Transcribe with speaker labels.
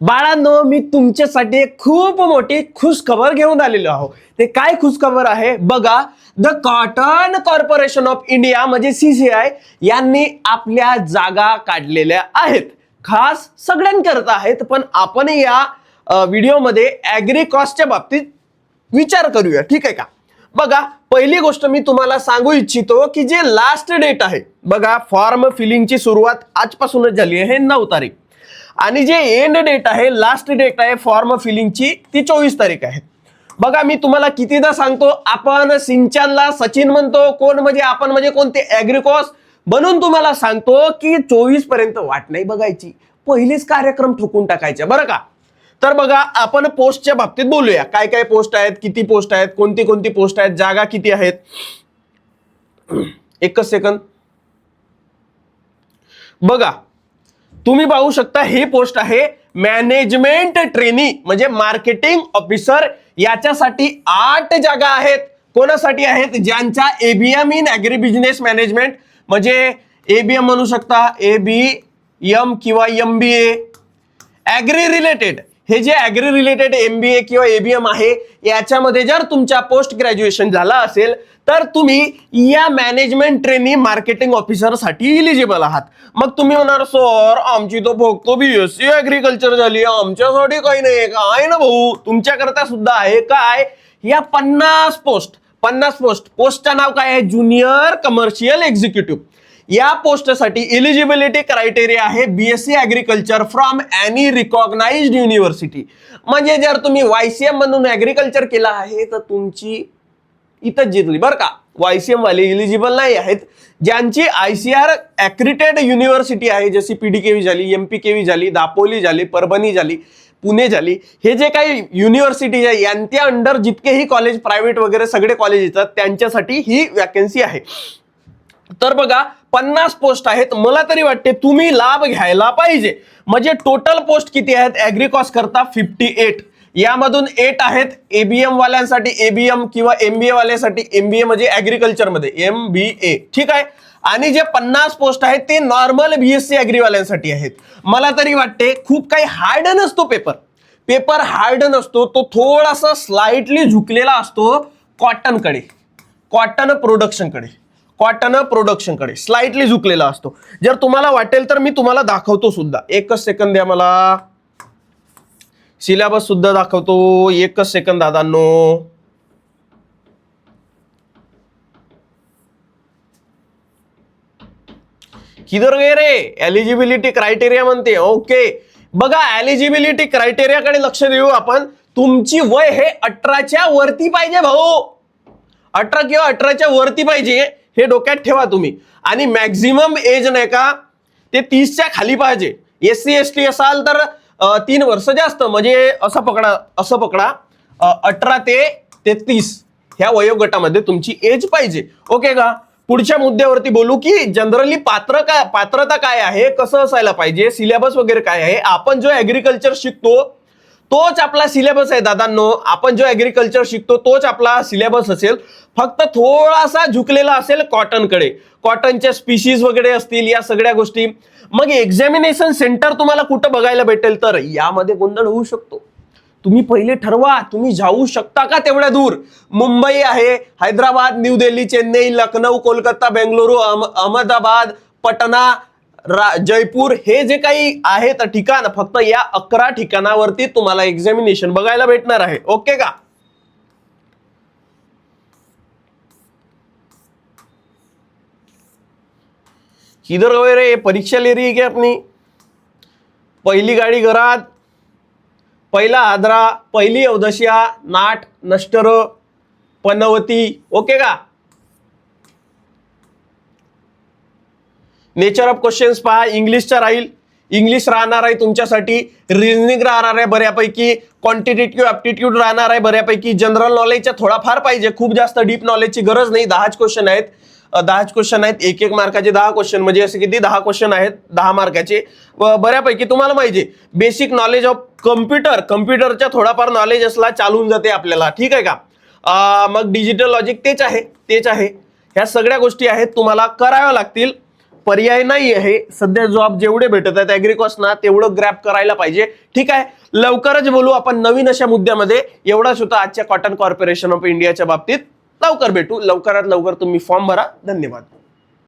Speaker 1: बाळांनो, मी तुमच्यासाठी एक खूप मोठी खुशखबर घेऊन आलेलो आहो. ते काय खुशखबर आहे बघा. The cotton corporation of India म्हणजे CCI यांनी आपल्या जागा काढलेल्या आहेत. खास सगळ्यांकरता आहेत, पण आपण या व्हिडिओमध्ये ॲग्री कॉस्टच्या बाबतीत विचार करूया, ठीक आहे का. बघा, पहिली गोष्ट मी तुम्हाला सांगू इच्छितो की जे लास्ट डेट आहे बघा, फॉर्म फिलिंगची सुरुवात आजपासूनच झाली आहे 9 तारीख, आणि जे एंड डेट आहे, लास्ट डेट आहे फॉर्म फिलिंगची ती 24 तारीख आहे. बघा, मी तुम्हाला कितीदा सांगतो, आपण सिंचनला सचिन म्हणतो, कोण म्हणजे आपण म्हणजे कोणते, ॲग्रिकॉस, म्हणून तुम्हाला सांगतो की 24 पर्यंत वाट नाही बघायची, पहिलेच कार्यक्रम ठोकून टाकायचे बरं का. तर बघा, आपण पोस्टच्या बाबतीत बोलूया. काय काय पोस्ट आहेत, किती पोस्ट आहेत, कोणती कोणती पोस्ट आहेत, जागा किती आहेत. एकच सेकंद. बघा, तुम्ही पाहू शकता, ही पोस्ट आहे मॅनेजमेंट ट्रेनी म्हणजे मार्केटिंग ऑफिसर. याच्यासाठी 8 जागा आहेत. कोणासाठी आहेत? ज्यांचा ABM in agri business management म्हणजे ABM म्हणू शकता, ABM किंवा MBA ॲग्री रिलेटेड. हे जे ॲग्री रिलेटेड MBA किंवा ABM आहे, याच्यामध्ये जर तुमच्या पोस्ट ग्रॅज्युएशन झाला असेल तर तुम्ही या मॅनेजमेंट ट्रेनी मार्केटिंग ऑफिसर साठी इलिजिबल आहात. मग तुम्ही म्हणणार, सर आमची तो फक्त BSc ॲग्रिकल्चर झाली, आमच्यासाठी काही नाही का? आहे ना भाऊ, तुमच्याकरता सुद्धा आहे. काय? या 50 पोस्टचं नाव काय आहे? Junior commercial executive. या पोस्टसाठी इलिजिबिलिटी क्रायटेरिया आहे BSc agriculture from any recognised university. म्हणजे जर तुम्ही YCM म्हणून ॲग्रिकल्चर केला आहे तर तुमची इथंच जिंकली बरं का. YCM वाले इलिजिबल नाही आहेत. ज्यांची ICR ॲक्रिटेड युनिव्हर्सिटी आहे, जशी PDKV झाली, MPKV झाली, दापोली झाली, परभणी झाली, पुणे झाली, हे जे काही युनिव्हर्सिटी आहे यांच्या अंडर जितकेही कॉलेज प्रायव्हेट वगैरे सगळे कॉलेज येतात त्यांच्यासाठी ही वॅकन्सी आहे. तर बघा, 50 पोस्ट आहेत. मला तरी वाटते तुम्ही लाभ घ्यायला पाहिजे. म्हणजे टोटल पोस्ट किती आहेत ॲग्रिकॉस करता? 58. यामधून 8 आहेत ABM वाल्यांसाठी ABM किंवा MBA वाल्यासाठी MBA म्हणजे ॲग्रिकल्चर मध्ये MBA, ठीक आहे. आणि जे 50 पोस्ट आहेत ते नॉर्मल BSc ॲग्री वाल्यांसाठी आहेत. मला तरी वाटते खूप काही हार्ड नसतो पेपर हार्ड नसतो, तो थोडासा स्लाइटली झुकलेला असतो कॉटन प्रोडक्शनकडे स्लाइटली झुकलेला असतो. जर तुम्हाला वाटेल तर मी तुम्हाला दाखवतो सुद्धा. एकच सेकंद द्या मला, सिलेबस सुद्धा दाखवतो. एकच सेकंद दादांनो. किधर गे रे? एलिजिबिलिटी क्रायटेरिया म्हणते. ओके, बघा, एलिजिबिलिटी क्रायटेरियाकडे लक्ष देऊ आपण. तुमची वय हे 18च्या वरती पाहिजे भाऊ. 18 किंवा 18च्या वरती पाहिजे, हे डोक्यात ठेवा तुम्ही. आणि मॅक्झिमम एज नाही का ते 30च्या खाली पाहिजे. SC ST असाल तर 3 वर्ष जास्त, म्हणजे असं पकडा 18 ते 33 ह्या वयोगटामध्ये तुमची एज पाहिजे. ओके का. पुढच्या मुद्द्यावरती बोलू की जनरली पात्रता काय आहे, कसं असायला पाहिजे, सिलेबस वगैरे काय आहे. आपण जो ॲग्रिकल्चर शिकतो तोच आपला सिलेबस आहे दादांनो. आपण जो ॲग्रिकल्चर शिकतो तोच आपला सिलेबस असेल, फक्त थोडासा झुकलेला असेल कॉटनकडे. कॉटनच्या स्पीशीज वगैरे असतील, या सगळ्या गोष्टी. मग एक्झामिनेशन सेंटर तुम्हाला कुठं बघायला भेटेल तर यामध्ये गोंधळ होऊ शकतो. तुम्ही पहिले ठरवा तुम्ही जाऊ शकता का तेवढ्या दूर. मुंबई आहे, हैदराबाद, न्यू दिल्ली, चेन्नई, लखनौ, कोलकाता, बेंगलुरू, अहमदाबाद, पटना, जयपूर, हे जे काही आहेत ठिकाण, फक्त या 11 ठिकाणावरती तुम्हाला एक्झामिनेशन बघायला भेटणार आहे. ओके का. किधर गए रे? परीक्षा ले रही है क्या अपनी? पहिली गाडी घरात, पहिला आद्रा, पहिली अवदशिया, नाट, नष्टर, पनवती. ओके का. नेचर ऑफ क्वेश्चन्स पहा. इंग्लिशचा राहील, इंग्लिश राहणार आहे तुमच्यासाठी. रिझनिंग राहणार आहे बऱ्यापैकी. क्वांटिटेटिव्ह ॲप्टिट्यूड राहणार आहे बऱ्यापैकी. जनरल नॉलेजच्या थोडाफार पाहिजे, खूप जास्त डीप नॉलेजची गरज नाही. 10 क्वेश्चन आहेत. 1 मार्काचे 10 क्वेश्चन, म्हणजे असे किती 10 क्वेश्चन आहेत 10 मार्काचे. बऱ्यापैकी तुम्हाला पाहिजे. बेसिक नॉलेज ऑफ कम्प्युटरच्या थोडाफार नॉलेज असला चालून जाते आपल्याला, ठीक आहे का. मग डिजिटल लॉजिक तेच आहे. ह्या सगळ्या गोष्टी आहेत, तुम्हाला कराव्या लागतील. पर्याय नाही आहे. सध्या जॉब जेवढे भेटत आहेत ऍग्रिकॉस ना तेवढं ग्रॅब करायला पाहिजे. ठीक आहे, लवकरच बोलू आपण नवीन अशा मुद्द्यामध्ये. एवढाच होता आजच्या कॉटन कॉर्पोरेशन ऑफ इंडियाच्या बाबतीत. लवकर भेटू, लवकरात लवकर तुम्ही फॉर्म भरा. धन्यवाद.